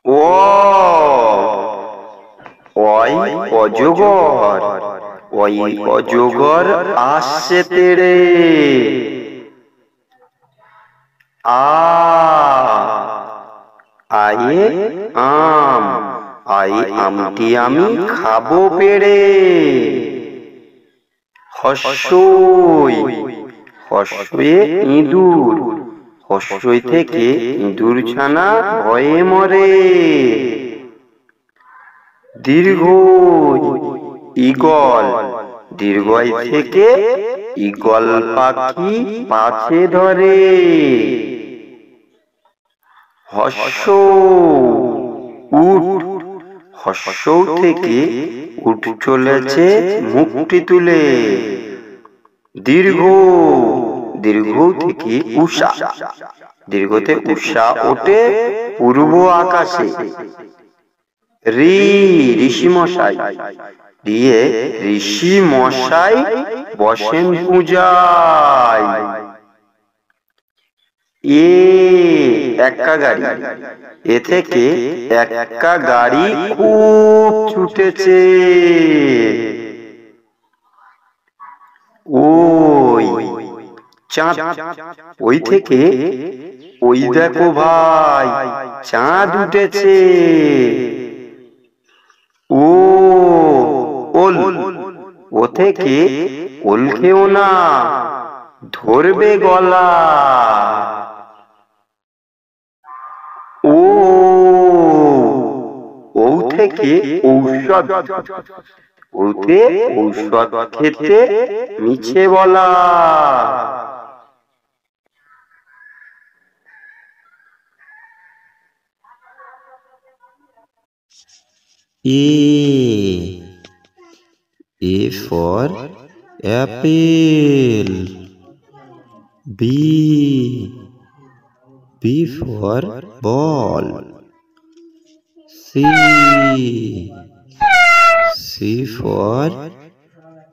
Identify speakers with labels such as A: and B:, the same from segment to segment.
A: ও ওই অজগর, ওই অজগর আসছে তেড়ে। আ আয়ে আম, আই আমটি আমি খাবো পেড়ে। হস্যই, হস্যে ইঁদুর, হস্যই থেকে ইঁদুর ছানা ভয়ে মরে। দীর্ঘই, ঈগল, দীর্ঘই থেকে ঈগল পাখি পাছে ধরে। হস্য উট, হস্য থেকে উট চলেছে মুখটি তুলে। দীর্ঘ, দীর্ঘ থেকে উষা, দীর্ঘতে উষা ওঠে পূর্ব আকাশে। ঋ, ঋষি মশাই, দিয়ে ঋষি মশাই বসেন পূজায়। এ, এক্কা গাড়ি, এ থেকে এক্কা গাড়ি খুব ছুটেছে। ওই চাঁদ, ওই থেকে ওই দেখো ভাই চাঁদ উঠেছে। ও ওল, ও থেকে ওল খেও না, ধরবে গলা। ও, ও থেকে ঔষধ, ওতে ঔষধ খেতে মিছে বলা।
B: A for apple. B, B for ball. C, C for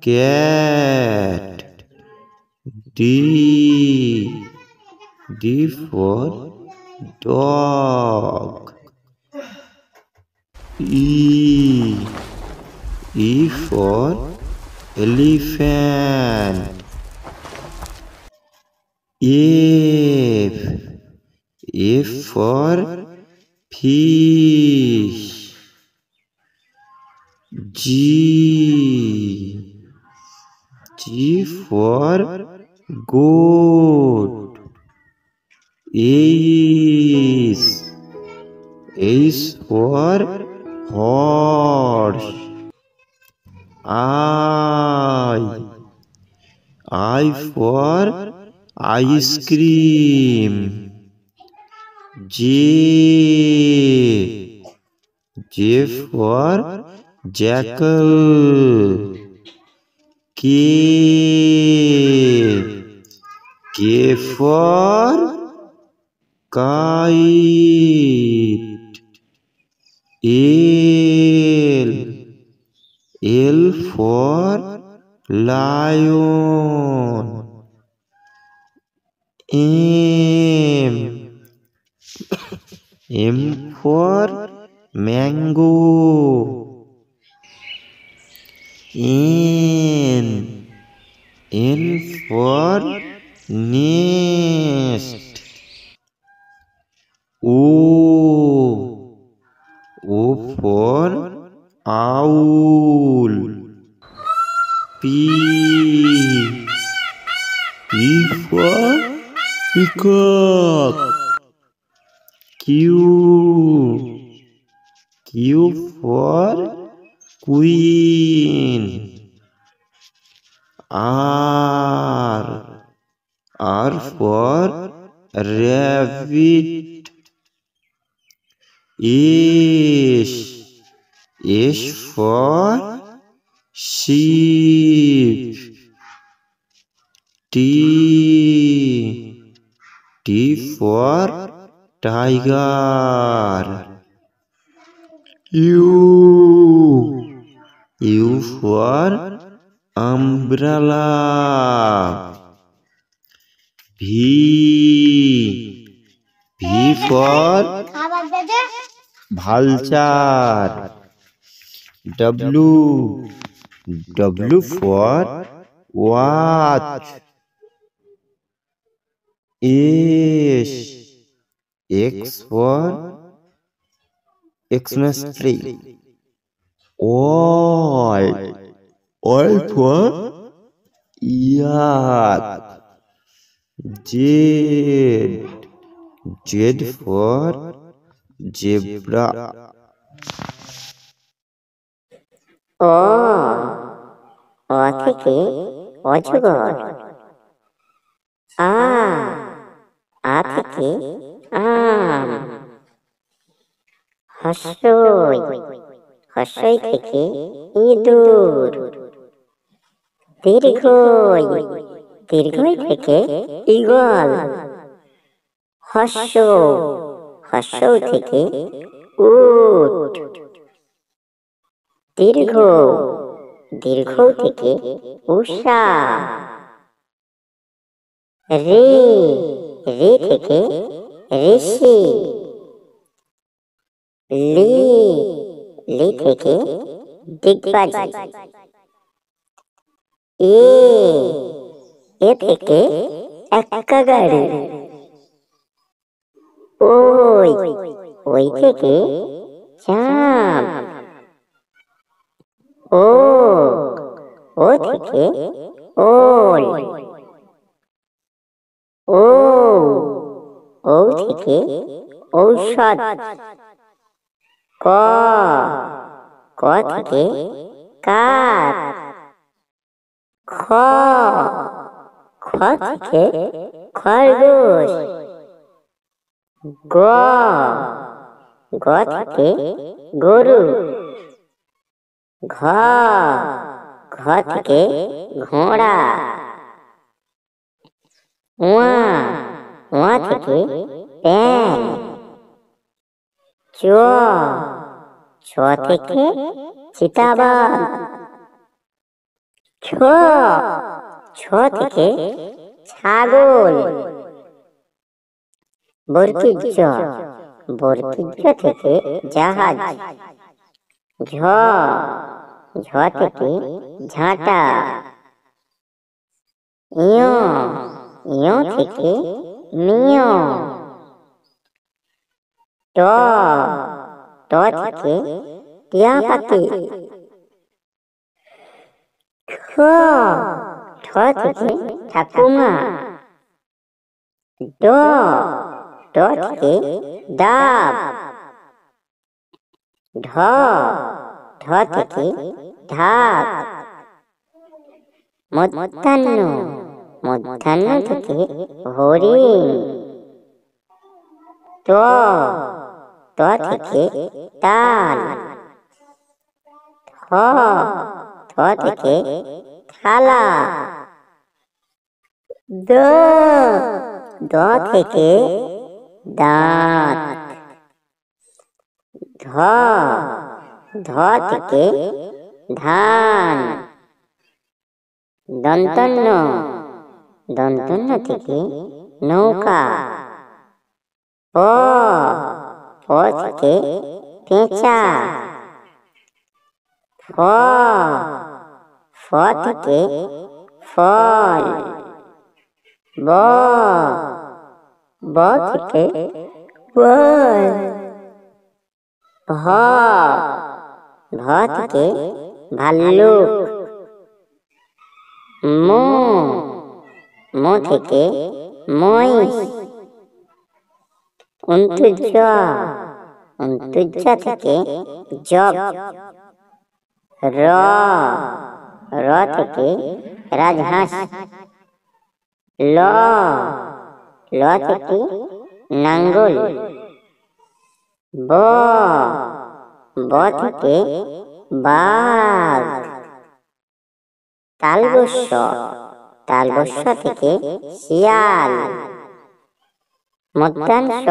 B: cat. D, D for dog. E for elephant. F, F for fish. G, G for goat. H, H for horse. I for ice cream. J, J for jackal. K, K for kite. L, L for lion. M, M for mango. N, N for nest. O, O for owl. P, P for peacock. Q, Q for queen. R, R for rabbit. S, S for sheep. T, T for tiger. U, U for umbrella. V, V for vulture. W for watch. X for Xmas tree. All for yak. Z for zebra.
C: অ থেকে অজগর। আ থেকে আম। হর্ষই থেকে ইঁদুর। দীর্ঘই থেকে eagle. হর্ষৌ থেকে উট। দীর্ঘ থেকে উষা। রে থেকে ঋষি। লি থেকে ডিগবাজি। এ থেকে এক্কা গাড়ি। ওই থেকে চাঁদ। ও থেকে ওল। ও থেকে ঔষধ। ক থেকে কাক। খ থেকে খরগোশ। গ থেকে গরু। ঘ থেকে ঘোড়া। ওয়া থেকে ব্যাঙ। চ থেকে চিতাবাঘ। ছ থেকে ছাগল। বরকিজ্জ থেকে জাহাজ। ঝ থেকে ঝাঁটা। ইয় থেকে মিয়। ট থেকে টিয়া পাখি। ঠ থেকে ঠাকুমা। ড থেকে ডাব। ঢ থেকে ঢাক। মধ্যাহ্ন থেকে হরিণ। ত থেকে তাল। থ থেকে থালা। দ থেকে দাঁত। ধ থেকে ধান। দন্তন্য থেকে নৌকা। প থেকে পেঁচা। ফ থেকে ফল। ব থেকে বল। ভ থেকে ভাল্লুক। মো থেকে মহিষ। অন্তুজ থেকে জগ। র থেকে রাজহাঁস। ল থেকে নাঙ্গল। ব থেকে বাঘ। তালবস্য থেকে শিয়াল। মধ্যাংশ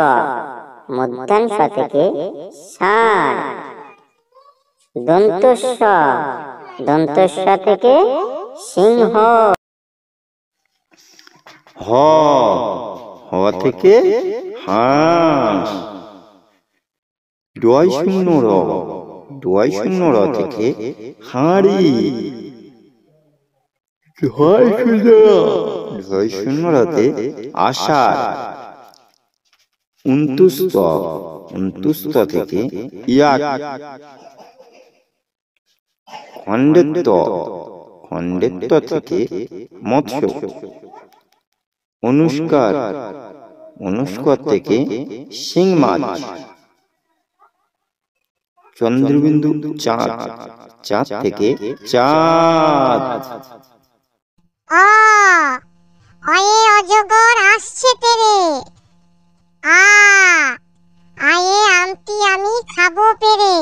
C: থেকে ষাঁড়। দন্তস্ব থেকে সিংহ।
B: হ থেকে হাঁস। ডয় শূন্য র, ডয় শূন্য র থেকে হাঁড়ি। ঢয় শূন্য র, ঢয় শূন্য রতে আষাঢ়। উন্তুস্ত, উন্তুস্ত থেকে ইয়াক। খণ্ডেত্ব, খণ্ডেত্ব থেকে মৎস্য। অনুষ্কার, অনুষ্কার থেকে শিং মাছ। চন্দ্রবিন্দু চাঁদ, চাঁদ থেকে চাঁদ।
D: অ, অয়ে অজগর আসছে তেরে। আ, আয়ে আমটি আমি খাবো পেরে।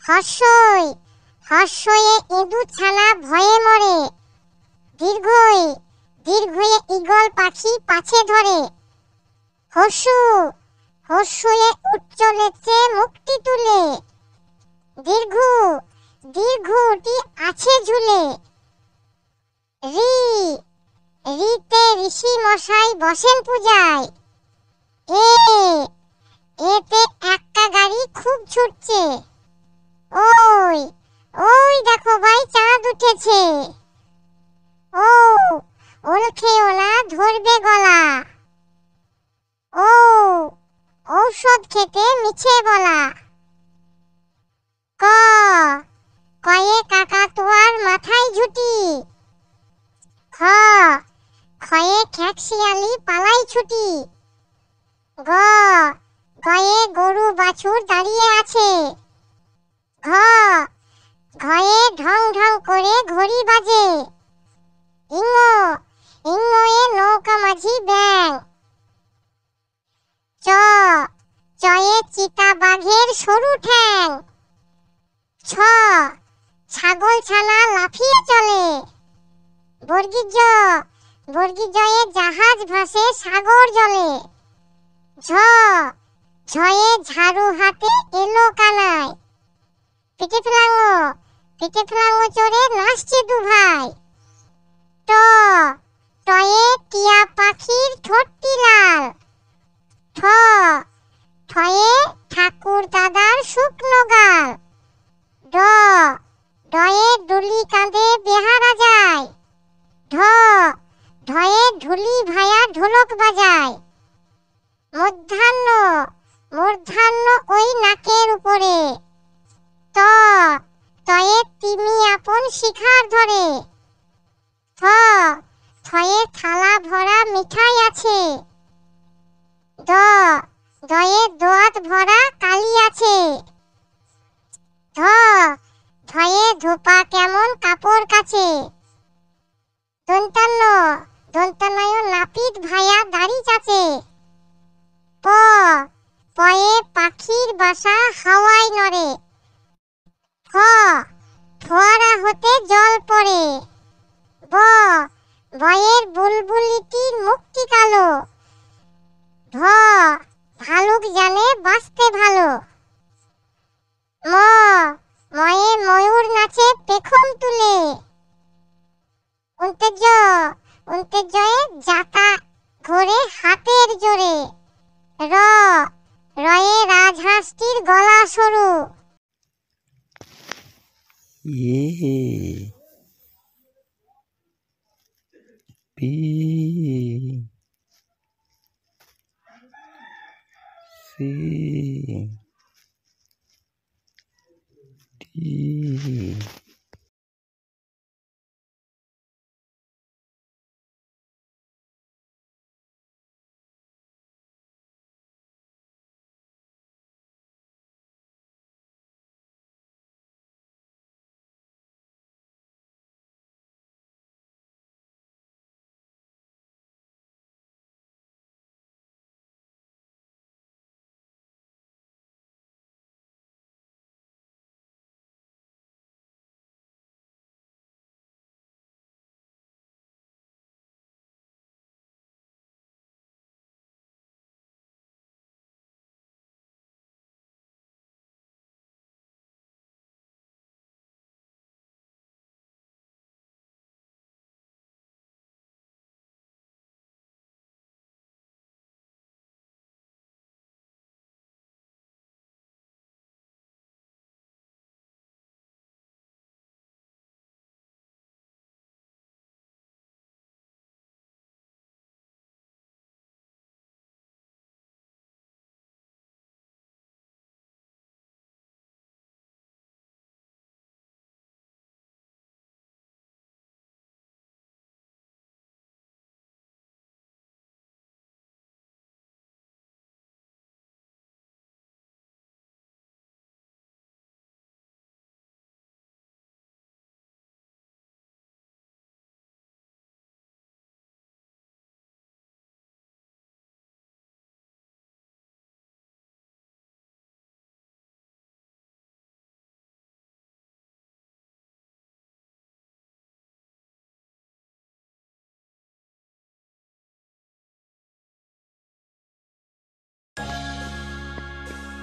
D: হর্ষই, হর্ষয়ে ইঁদুর ছানা ভয়ে মরে। দীর্ঘই, দীর্ঘয়ে ঈগল পাখি পাছে ধরে। হর্ষু, হর্ষয়ে উট চলেছে মুক্তি তুলে। দীর্ঘ, দীর্ঘটি আছে ঝুলে। রি, রিতে ঋষি মশাই বসেন পূজায়। এ, এতে একটা গাড়ি খুব ছুটছে। ওই, ওই দেখো ভাই চাঁদ উঠেছে। ও, ওল খেও না ধরবে গলা। ও, ঔষধ খেতে মিছে বলা। ক, কয়ে কাকাতুয়ার মাথায় ঝুটি। খ, খয়ে খ্যাকশিয়ালি পালাই ছুটি। গ, গয়ে গরু বাছুর দাঁড়িয়ে আছে। ঘ, ঘয়ে ঢং ঢং করে ঘড়ি বাজে। ইঙ্গ, ইঙ্গয়ে নৌকা মাঝি ব্যাং। চ, চয়ে চিতা বাঘের সরু ঠ্যাং। ছ, ছাগল ছানা লাফিয়ে চলে। বর্গীজ, বর্গীজয়ে জাহাজ ভাসে সাগর জলে। ঝ, ঝয়ে ঝাড়ু হাতে এলো কানাই। পেটে ফেলাঙ্গ, পেটে ফেলাঙ্গ চড়ে নাচছে দু ভাই। ট, টয়ে টিয়া পাখির ঠোঁটটি লাল। ঠ, ঠয়ে ঠাকুর দাদার শুকনো গাল। ড, ডয়ে ডুলি কাঁধে বেহারা যায়। ঢ, ঢয়ে ঢুলি ভায়া ঢোলক বাজায়। মধ্যাহ্ন, মূর্ধান্য ওই নাকের উপরে। ত, তয়ে তিমি আপন শিখার ধরে। থ, থয়ে থালা ভরা মিঠাই আছে। দ, দয়ে দোয়াত ভরা কালি আছে। ধ, ধয়ে ধোপা কেমন কাপড় কাছে। দন্তান্ন, দন্তান্নয় নাপিত ভায়া দাড়ি চাচে। প, পয়ে পাখির বাসা হাওয়ায় নড়ে। ফ, ফোয়ারা হতে জল পড়ে। ব, বয়ের বুলবুলিটির মুক্তি কালো। ভ, ভালুক জানে বাঁচতে ভালো। ম, ময়ে ময়ূর নাচে পেখম তুলে। অন্তেজ, অন্তেজয়ে জাতা ঘোরে হাতের জোরে। র, রয়ে রাজহাঁসটির গলা সরু।
B: এ, বি, সি, ডি।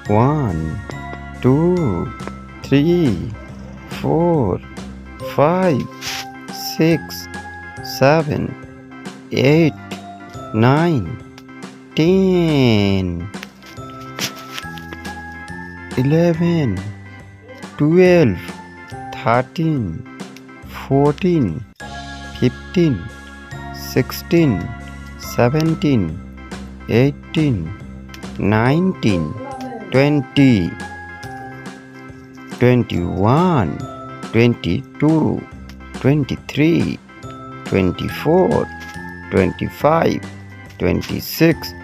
B: 1, 2, 3, 4, 5, 6, 7, 8, 9, 10, 11, 12, 13, 14, 15, 16, 17, 18, 19, 20, 21, 22, 23, 24, 25, 26,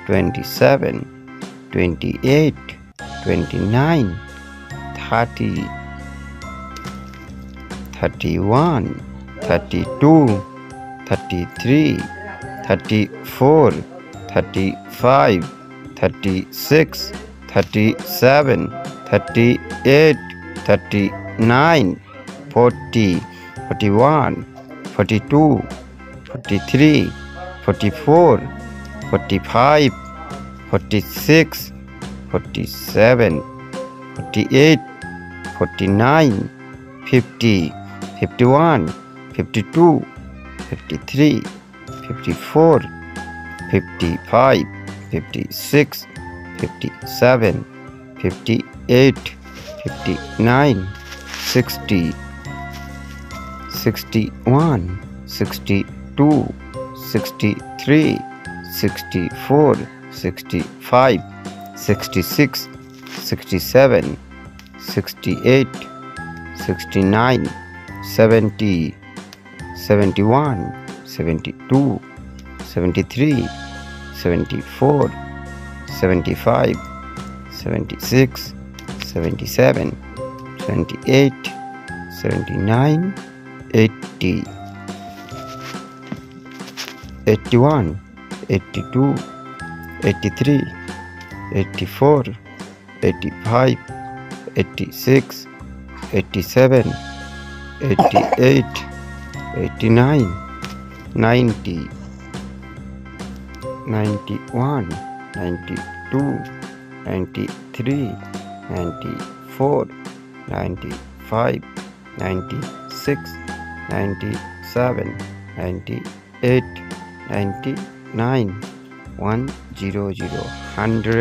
B: 27, 28, 29, 30, 31, 32, 33, 34, 35, 36, 37, 38, 39, 40, 41, 42, 43, 44, 45, 46, 47, 48, 49, 50, 51, 52, 53, 54, 55, 56, 57, 58, 59, 60, 61, 62, 63, 64, 65, 66, 67, 68, 69, 70, 71, 72, 73, 74, 75, 76, 77, 78, 79, 80, 81, 82, 83, 84, 85, 86, 87, 88, 89, 90, 91, 92, 93, 94, 95, 96, 97, 98, 99, 100, 100.